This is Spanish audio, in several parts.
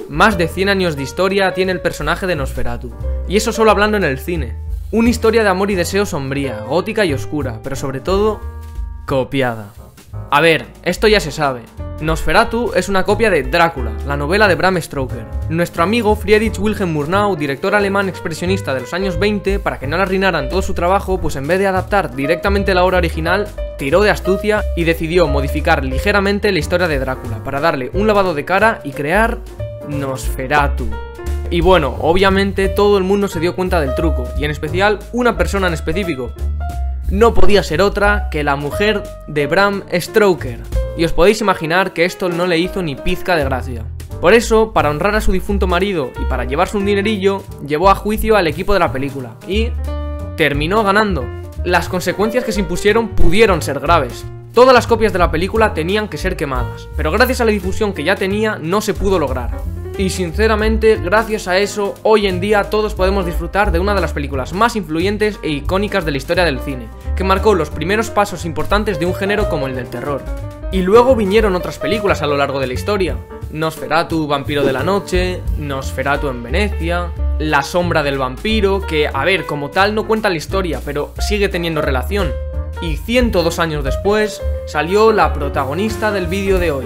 Más de 100 años de historia tiene el personaje de Nosferatu, y eso solo hablando en el cine. Una historia de amor y deseo sombría, gótica y oscura, pero sobre todo, copiada. A ver, esto ya se sabe. Nosferatu es una copia de Drácula, la novela de Bram Stoker. Nuestro amigo Friedrich Wilhelm Murnau, director alemán expresionista de los años 20, para que no le arruinaran todo su trabajo, pues en vez de adaptar directamente la obra original, tiró de astucia y decidió modificar ligeramente la historia de Drácula, para darle un lavado de cara y crear Nosferatu. Y bueno, obviamente todo el mundo se dio cuenta del truco, y en especial una persona en específico. No podía ser otra que la mujer de Bram Stoker. Y os podéis imaginar que esto no le hizo ni pizca de gracia. Por eso, para honrar a su difunto marido y para llevarse un dinerillo, llevó a juicio al equipo de la película y terminó ganando. Las consecuencias que se impusieron pudieron ser graves. Todas las copias de la película tenían que ser quemadas, pero gracias a la difusión que ya tenía no se pudo lograr. Y sinceramente, gracias a eso, hoy en día todos podemos disfrutar de una de las películas más influyentes e icónicas de la historia del cine, que marcó los primeros pasos importantes de un género como el del terror. Y luego vinieron otras películas a lo largo de la historia. Nosferatu, Vampiro de la Noche, Nosferatu en Venecia, La Sombra del Vampiro, que, a ver, como tal no cuenta la historia, pero sigue teniendo relación. Y 102 años después, salió la protagonista del vídeo de hoy.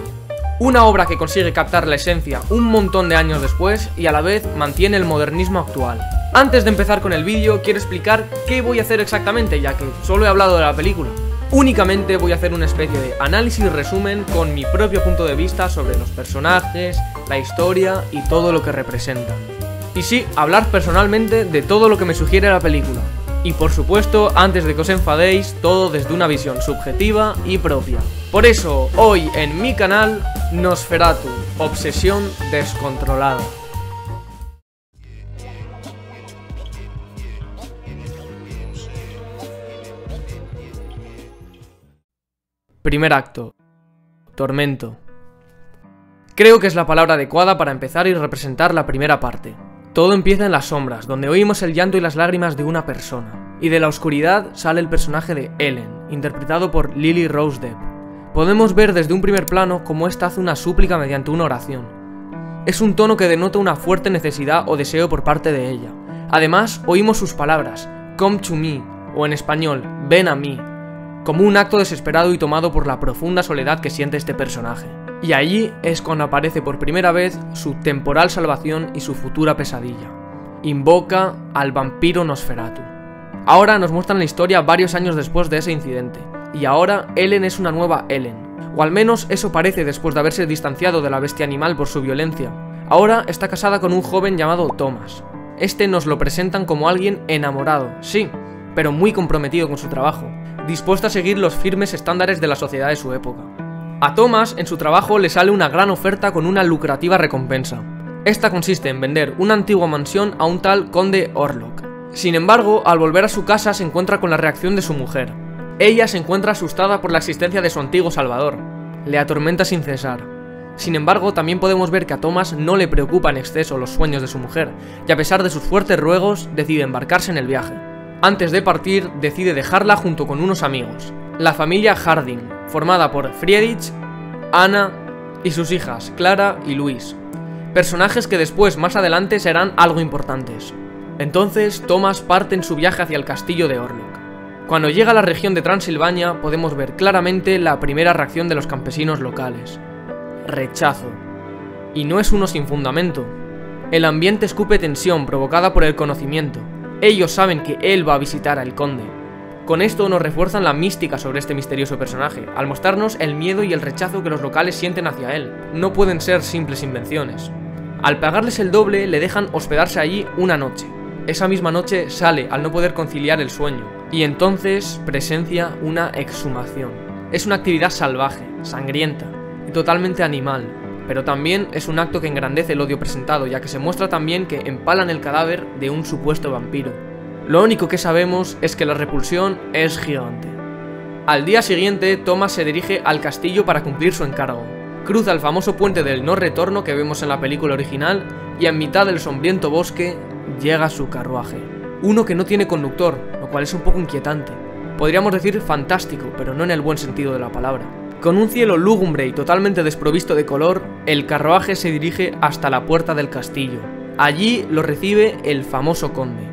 Una obra que consigue captar la esencia un montón de años después y a la vez mantiene el modernismo actual. Antes de empezar con el vídeo, quiero explicar qué voy a hacer exactamente, ya que solo he hablado de la película. Únicamente voy a hacer una especie de análisis y resumen con mi propio punto de vista sobre los personajes, la historia y todo lo que representan. Y sí, hablar personalmente de todo lo que me sugiere la película. Y por supuesto, antes de que os enfadéis, todo desde una visión subjetiva y propia. Por eso, hoy en mi canal, Nosferatu, obsesión descontrolada. Primer acto. Tormento. Creo que es la palabra adecuada para empezar y representar la primera parte. Todo empieza en las sombras, donde oímos el llanto y las lágrimas de una persona. Y de la oscuridad sale el personaje de Ellen, interpretado por Lily Rose Depp. Podemos ver desde un primer plano cómo ésta hace una súplica mediante una oración. Es un tono que denota una fuerte necesidad o deseo por parte de ella. Además, oímos sus palabras, "Come to me", o en español, "ven a mí", como un acto desesperado y tomado por la profunda soledad que siente este personaje. Y allí es cuando aparece por primera vez su temporal salvación y su futura pesadilla. Invoca al vampiro Nosferatu. Ahora nos muestran la historia varios años después de ese incidente, y ahora Ellen es una nueva Ellen, o al menos eso parece después de haberse distanciado de la bestia animal por su violencia. Ahora está casada con un joven llamado Thomas. Este nos lo presentan como alguien enamorado, sí, pero muy comprometido con su trabajo, dispuesto a seguir los firmes estándares de la sociedad de su época. A Thomas, en su trabajo, le sale una gran oferta con una lucrativa recompensa. Esta consiste en vender una antigua mansión a un tal conde Orlok. Sin embargo, al volver a su casa se encuentra con la reacción de su mujer. Ella se encuentra asustada por la existencia de su antiguo salvador. Le atormenta sin cesar. Sin embargo, también podemos ver que a Thomas no le preocupa en exceso los sueños de su mujer, y a pesar de sus fuertes ruegos, decide embarcarse en el viaje. Antes de partir, decide dejarla junto con unos amigos, la familia Harding, formada por Friedrich, Anna y sus hijas, Clara y Louise. Personajes que después, más adelante, serán algo importantes. Entonces, Thomas parte en su viaje hacia el castillo de Orlok. Cuando llega a la región de Transilvania, podemos ver claramente la primera reacción de los campesinos locales. Rechazo. Y no es uno sin fundamento. El ambiente escupe tensión provocada por el conocimiento. Ellos saben que él va a visitar al conde. Con esto nos refuerzan la mística sobre este misterioso personaje, al mostrarnos el miedo y el rechazo que los locales sienten hacia él. No pueden ser simples invenciones. Al pagarles el doble, le dejan hospedarse allí una noche. Esa misma noche sale al no poder conciliar el sueño, y entonces presencia una exhumación. Es una actividad salvaje, sangrienta y totalmente animal, pero también es un acto que engrandece el odio presentado, ya que se muestra también que empalan el cadáver de un supuesto vampiro. Lo único que sabemos es que la repulsión es gigante. Al día siguiente, Thomas se dirige al castillo para cumplir su encargo. Cruza el famoso puente del no retorno que vemos en la película original y en mitad del sombrío bosque llega su carruaje. Uno que no tiene conductor, lo cual es un poco inquietante. Podríamos decir fantástico, pero no en el buen sentido de la palabra. Con un cielo lúgubre y totalmente desprovisto de color, el carruaje se dirige hasta la puerta del castillo. Allí lo recibe el famoso conde.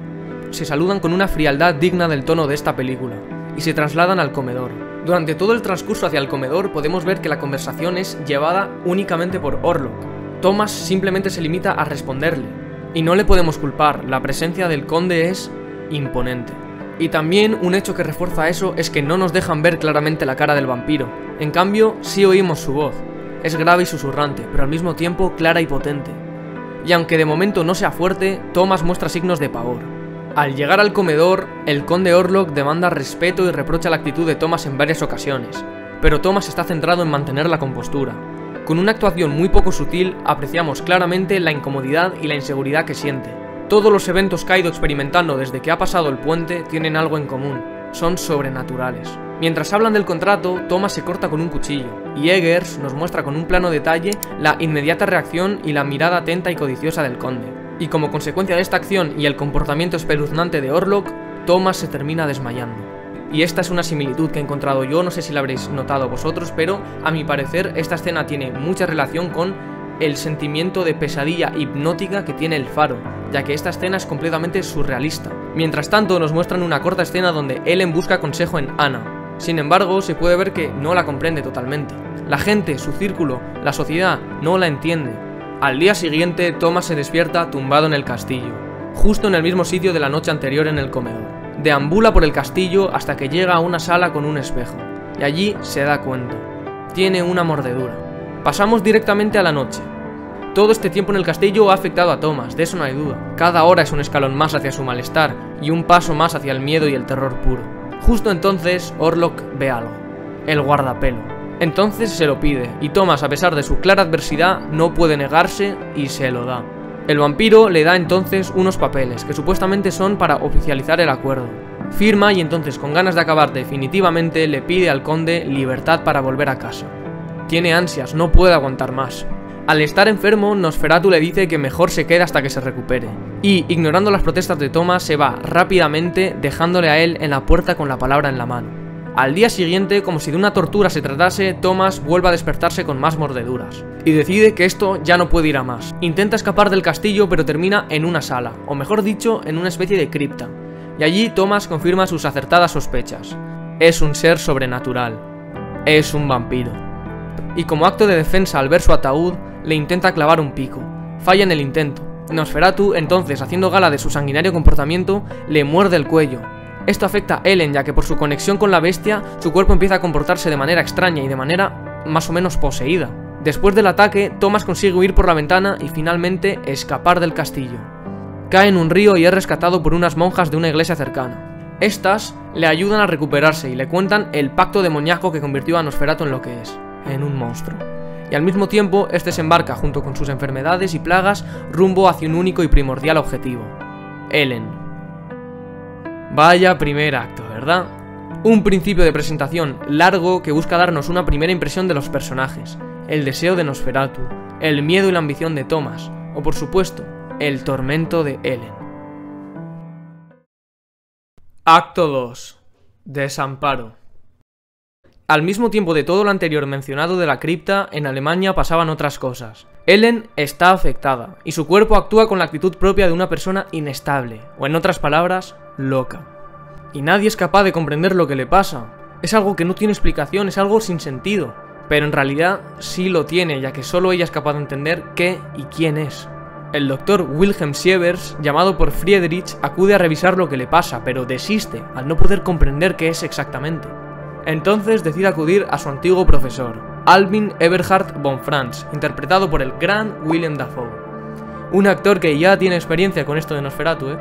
Se saludan con una frialdad digna del tono de esta película, y se trasladan al comedor. Durante todo el transcurso hacia el comedor podemos ver que la conversación es llevada únicamente por Orlok. Thomas simplemente se limita a responderle, y no le podemos culpar, la presencia del conde es imponente. Y también un hecho que refuerza eso es que no nos dejan ver claramente la cara del vampiro. En cambio, sí oímos su voz. Es grave y susurrante, pero al mismo tiempo clara y potente. Y aunque de momento no sea fuerte, Thomas muestra signos de pavor. Al llegar al comedor, el conde Orlok demanda respeto y reprocha la actitud de Thomas en varias ocasiones, pero Thomas está centrado en mantener la compostura. Con una actuación muy poco sutil, apreciamos claramente la incomodidad y la inseguridad que siente. Todos los eventos que ha ido experimentando desde que ha pasado el puente tienen algo en común, son sobrenaturales. Mientras hablan del contrato, Thomas se corta con un cuchillo, y Eggers nos muestra con un plano detalle la inmediata reacción y la mirada atenta y codiciosa del conde. Y como consecuencia de esta acción y el comportamiento espeluznante de Orlok, Thomas se termina desmayando. Y esta es una similitud que he encontrado yo, no sé si la habréis notado vosotros, pero a mi parecer esta escena tiene mucha relación con el sentimiento de pesadilla hipnótica que tiene el faro, ya que esta escena es completamente surrealista. Mientras tanto nos muestran una corta escena donde Ellen busca consejo en Anna. Sin embargo, se puede ver que no la comprende totalmente. La gente, su círculo, la sociedad no la entiende. Al día siguiente, Thomas se despierta tumbado en el castillo, justo en el mismo sitio de la noche anterior en el comedor. Deambula por el castillo hasta que llega a una sala con un espejo, y allí se da cuenta. Tiene una mordedura. Pasamos directamente a la noche. Todo este tiempo en el castillo ha afectado a Thomas, de eso no hay duda. Cada hora es un escalón más hacia su malestar y un paso más hacia el miedo y el terror puro. Justo entonces, Orlok ve algo. El guardapelo. Entonces se lo pide, y Thomas, a pesar de su clara adversidad, no puede negarse y se lo da. El vampiro le da entonces unos papeles, que supuestamente son para oficializar el acuerdo. Firma y entonces, con ganas de acabar definitivamente, le pide al conde libertad para volver a casa. Tiene ansias, no puede aguantar más. Al estar enfermo, Nosferatu le dice que mejor se quede hasta que se recupere. Y, ignorando las protestas de Thomas, se va rápidamente, dejándole a él en la puerta con la palabra en la mano. Al día siguiente, como si de una tortura se tratase, Thomas vuelve a despertarse con más mordeduras. Y decide que esto ya no puede ir a más. Intenta escapar del castillo, pero termina en una sala, o mejor dicho, en una especie de cripta. Y allí Thomas confirma sus acertadas sospechas. Es un ser sobrenatural. Es un vampiro. Y como acto de defensa al ver su ataúd, le intenta clavar un pico. Falla en el intento. Nosferatu, entonces, haciendo gala de su sanguinario comportamiento, le muerde el cuello. Esto afecta a Ellen, ya que por su conexión con la bestia, su cuerpo empieza a comportarse de manera extraña y de manera más o menos poseída. Después del ataque, Thomas consigue huir por la ventana y finalmente escapar del castillo. Cae en un río y es rescatado por unas monjas de una iglesia cercana. Estas le ayudan a recuperarse y le cuentan el pacto demoníaco que convirtió a Nosferatu en lo que es, en un monstruo. Y al mismo tiempo, este se embarca junto con sus enfermedades y plagas rumbo hacia un único y primordial objetivo: Ellen. Vaya primer acto, ¿verdad? Un principio de presentación largo que busca darnos una primera impresión de los personajes, el deseo de Nosferatu, el miedo y la ambición de Thomas, o por supuesto, el tormento de Ellen. Acto 2. Desamparo. Al mismo tiempo de todo lo anterior mencionado de la cripta, en Alemania pasaban otras cosas. Ellen está afectada, y su cuerpo actúa con la actitud propia de una persona inestable, o en otras palabras, loca. Y nadie es capaz de comprender lo que le pasa. Es algo que no tiene explicación, es algo sin sentido. Pero en realidad sí lo tiene, ya que solo ella es capaz de entender qué y quién es. El doctor Wilhelm Sievers, llamado por Friedrich, acude a revisar lo que le pasa, pero desiste, al no poder comprender qué es exactamente. Entonces decide acudir a su antiguo profesor, Albin Eberhard von Franz, interpretado por el gran Willem Dafoe. Un actor que ya tiene experiencia con esto de Nosferatu,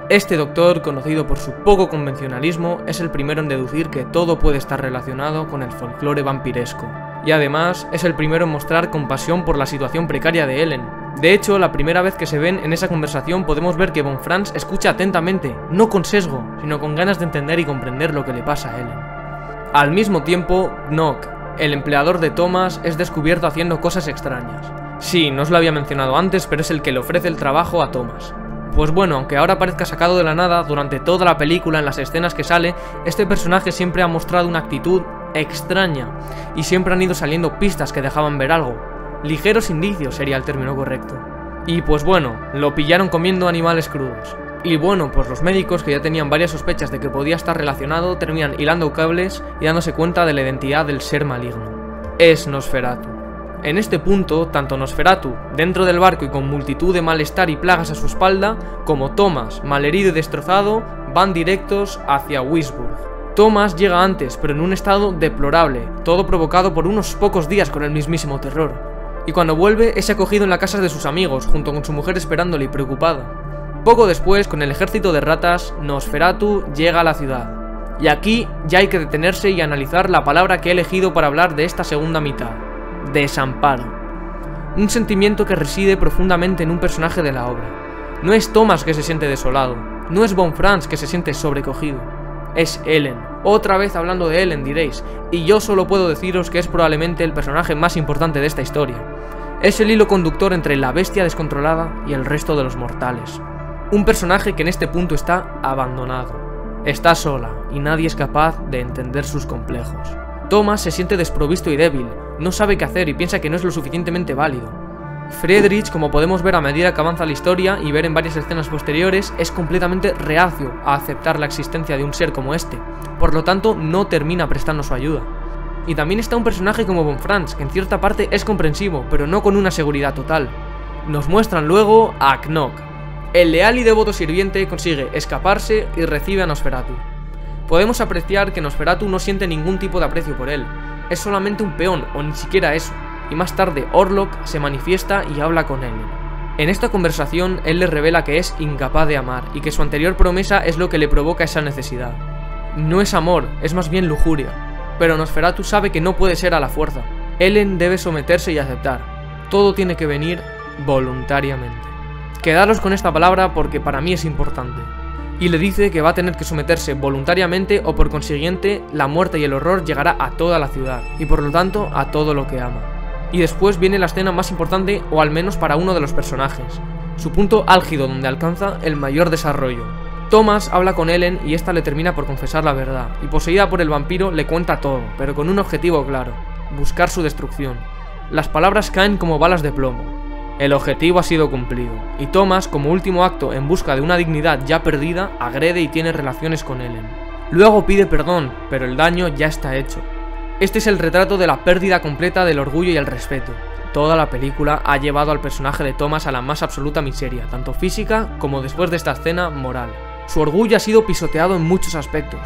Este doctor, conocido por su poco convencionalismo, es el primero en deducir que todo puede estar relacionado con el folclore vampiresco. Y además, es el primero en mostrar compasión por la situación precaria de Ellen. De hecho, la primera vez que se ven en esa conversación podemos ver que von Franz escucha atentamente, no con sesgo, sino con ganas de entender y comprender lo que le pasa a Ellen. Al mismo tiempo, Knock, el empleador de Thomas, es descubierto haciendo cosas extrañas. Sí, no os lo había mencionado antes, pero es el que le ofrece el trabajo a Thomas. Pues bueno, aunque ahora parezca sacado de la nada, durante toda la película, en las escenas que sale, este personaje siempre ha mostrado una actitud extraña, y siempre han ido saliendo pistas que dejaban ver algo. Ligeros indicios sería el término correcto. Y pues bueno, lo pillaron comiendo animales crudos. Y bueno, pues los médicos, que ya tenían varias sospechas de que podía estar relacionado, terminan hilando cables y dándose cuenta de la identidad del ser maligno. Es Nosferatu. En este punto, tanto Nosferatu, dentro del barco y con multitud de malestar y plagas a su espalda, como Thomas, malherido y destrozado, van directos hacia Wisburg. Thomas llega antes, pero en un estado deplorable, todo provocado por unos pocos días con el mismísimo terror. Y cuando vuelve, es acogido en la casa de sus amigos, junto con su mujer esperándole y preocupada. Poco después, con el ejército de ratas, Nosferatu llega a la ciudad. Y aquí ya hay que detenerse y analizar la palabra que he elegido para hablar de esta segunda mitad: desamparo. Un sentimiento que reside profundamente en un personaje de la obra. No es Thomas que se siente desolado, no es Von Franz que se siente sobrecogido, es Ellen. Otra vez hablando de Ellen, diréis, y yo solo puedo deciros que es probablemente el personaje más importante de esta historia. Es el hilo conductor entre la bestia descontrolada y el resto de los mortales. Un personaje que en este punto está abandonado. Está sola y nadie es capaz de entender sus complejos. Thomas se siente desprovisto y débil, no sabe qué hacer y piensa que no es lo suficientemente válido. Friedrich, como podemos ver a medida que avanza la historia y ver en varias escenas posteriores, es completamente reacio a aceptar la existencia de un ser como este, por lo tanto no termina prestando su ayuda. Y también está un personaje como Von Franz, que en cierta parte es comprensivo, pero no con una seguridad total. Nos muestran luego a Knock. El leal y devoto sirviente consigue escaparse y recibe a Nosferatu. Podemos apreciar que Nosferatu no siente ningún tipo de aprecio por él, es solamente un peón o ni siquiera eso, y más tarde Orlok se manifiesta y habla con él. En esta conversación él le revela que es incapaz de amar y que su anterior promesa es lo que le provoca esa necesidad. No es amor, es más bien lujuria, pero Nosferatu sabe que no puede ser a la fuerza. Ellen debe someterse y aceptar, todo tiene que venir voluntariamente. Quedaros con esta palabra porque para mí es importante. Y le dice que va a tener que someterse voluntariamente o por consiguiente la muerte y el horror llegará a toda la ciudad y por lo tanto a todo lo que ama. Y después viene la escena más importante, o al menos para uno de los personajes, su punto álgido donde alcanza el mayor desarrollo. Thomas habla con Ellen y esta le termina por confesar la verdad, y poseída por el vampiro le cuenta todo, pero con un objetivo claro: buscar su destrucción. Las palabras caen como balas de plomo. El objetivo ha sido cumplido, y Thomas, como último acto en busca de una dignidad ya perdida, agrede y tiene relaciones con Ellen. Luego pide perdón, pero el daño ya está hecho. Este es el retrato de la pérdida completa del orgullo y el respeto. Toda la película ha llevado al personaje de Thomas a la más absoluta miseria, tanto física como después de esta escena moral. Su orgullo ha sido pisoteado en muchos aspectos.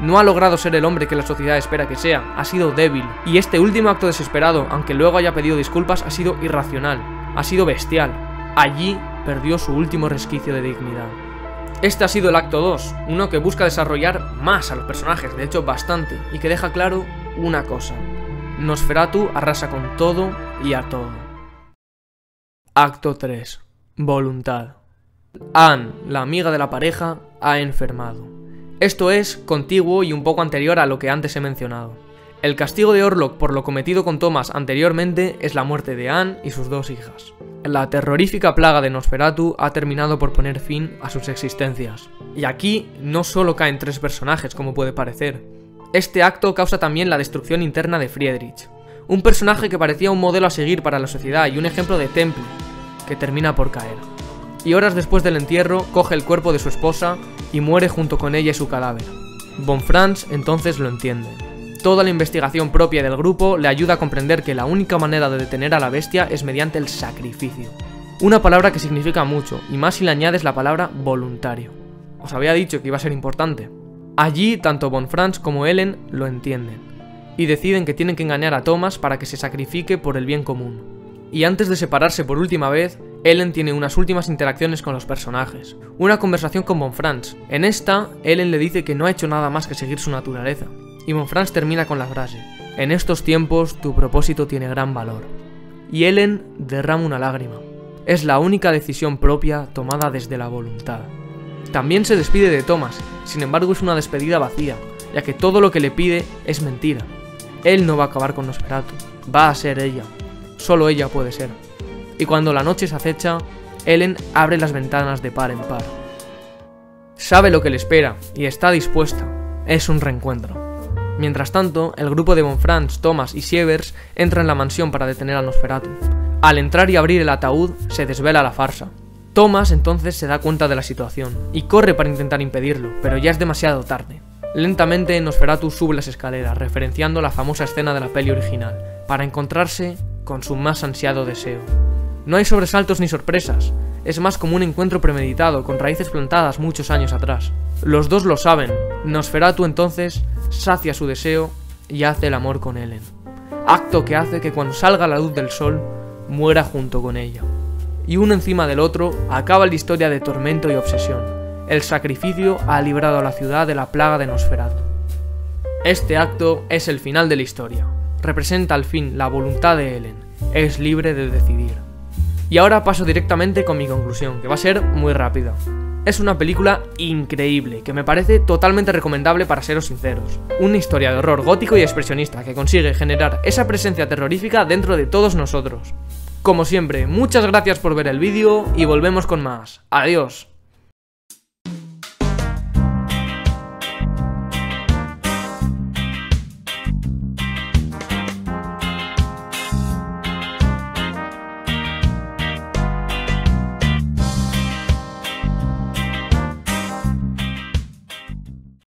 No ha logrado ser el hombre que la sociedad espera que sea, ha sido débil, y este último acto desesperado, aunque luego haya pedido disculpas, ha sido irracional. Ha sido bestial. Allí perdió su último resquicio de dignidad. Este ha sido el acto 2, uno que busca desarrollar más a los personajes, de hecho bastante, y que deja claro una cosa: Nosferatu arrasa con todo y a todo. Acto 3. Voluntad. Anne, la amiga de la pareja, ha enfermado. Esto es contiguo y un poco anterior a lo que antes he mencionado. El castigo de Orlok por lo cometido con Thomas anteriormente es la muerte de Anne y sus dos hijas. La terrorífica plaga de Nosferatu ha terminado por poner fin a sus existencias. Y aquí no solo caen 3 personajes como puede parecer. Este acto causa también la destrucción interna de Friedrich, un personaje que parecía un modelo a seguir para la sociedad y un ejemplo de temple, que termina por caer. Y horas después del entierro coge el cuerpo de su esposa y muere junto con ella y su cadáver. Von Franz entonces lo entiende. Toda la investigación propia del grupo le ayuda a comprender que la única manera de detener a la bestia es mediante el sacrificio. Una palabra que significa mucho, y más si le añades la palabra voluntario. Os había dicho que iba a ser importante. Allí, tanto Von Franz como Ellen lo entienden, y deciden que tienen que engañar a Thomas para que se sacrifique por el bien común. Y antes de separarse por última vez, Ellen tiene unas últimas interacciones con los personajes. Una conversación con Von Franz. En esta, Ellen le dice que no ha hecho nada más que seguir su naturaleza. Y Von Franz termina con la frase: en estos tiempos tu propósito tiene gran valor. Y Ellen derrama una lágrima. Es la única decisión propia tomada desde la voluntad. También se despide de Thomas, sin embargo es una despedida vacía, ya que todo lo que le pide es mentira. Él no va a acabar con Nosferatu, va a ser ella. Solo ella puede ser. Y cuando la noche se acecha, Ellen abre las ventanas de par en par. Sabe lo que le espera y está dispuesta. Es un reencuentro. Mientras tanto, el grupo de Von Franz, Thomas y Sievers entra en la mansión para detener a Nosferatu. Al entrar y abrir el ataúd, se desvela la farsa. Thomas entonces se da cuenta de la situación y corre para intentar impedirlo, pero ya es demasiado tarde. Lentamente, Nosferatu sube las escaleras, referenciando la famosa escena de la peli original, para encontrarse con su más ansiado deseo. No hay sobresaltos ni sorpresas, es más como un encuentro premeditado con raíces plantadas muchos años atrás. Los dos lo saben. Nosferatu entonces sacia su deseo y hace el amor con Ellen, acto que hace que cuando salga la luz del sol muera junto con ella. Y uno encima del otro acaba la historia de tormento y obsesión. El sacrificio ha librado a la ciudad de la plaga de Nosferatu. Este acto es el final de la historia. Representa al fin la voluntad de Ellen. Es libre de decidir. Y ahora paso directamente con mi conclusión, que va a ser muy rápida. Es una película increíble, que me parece totalmente recomendable para seros sinceros. Una historia de horror gótico y expresionista que consigue generar esa presencia terrorífica dentro de todos nosotros. Como siempre, muchas gracias por ver el vídeo y volvemos con más. Adiós.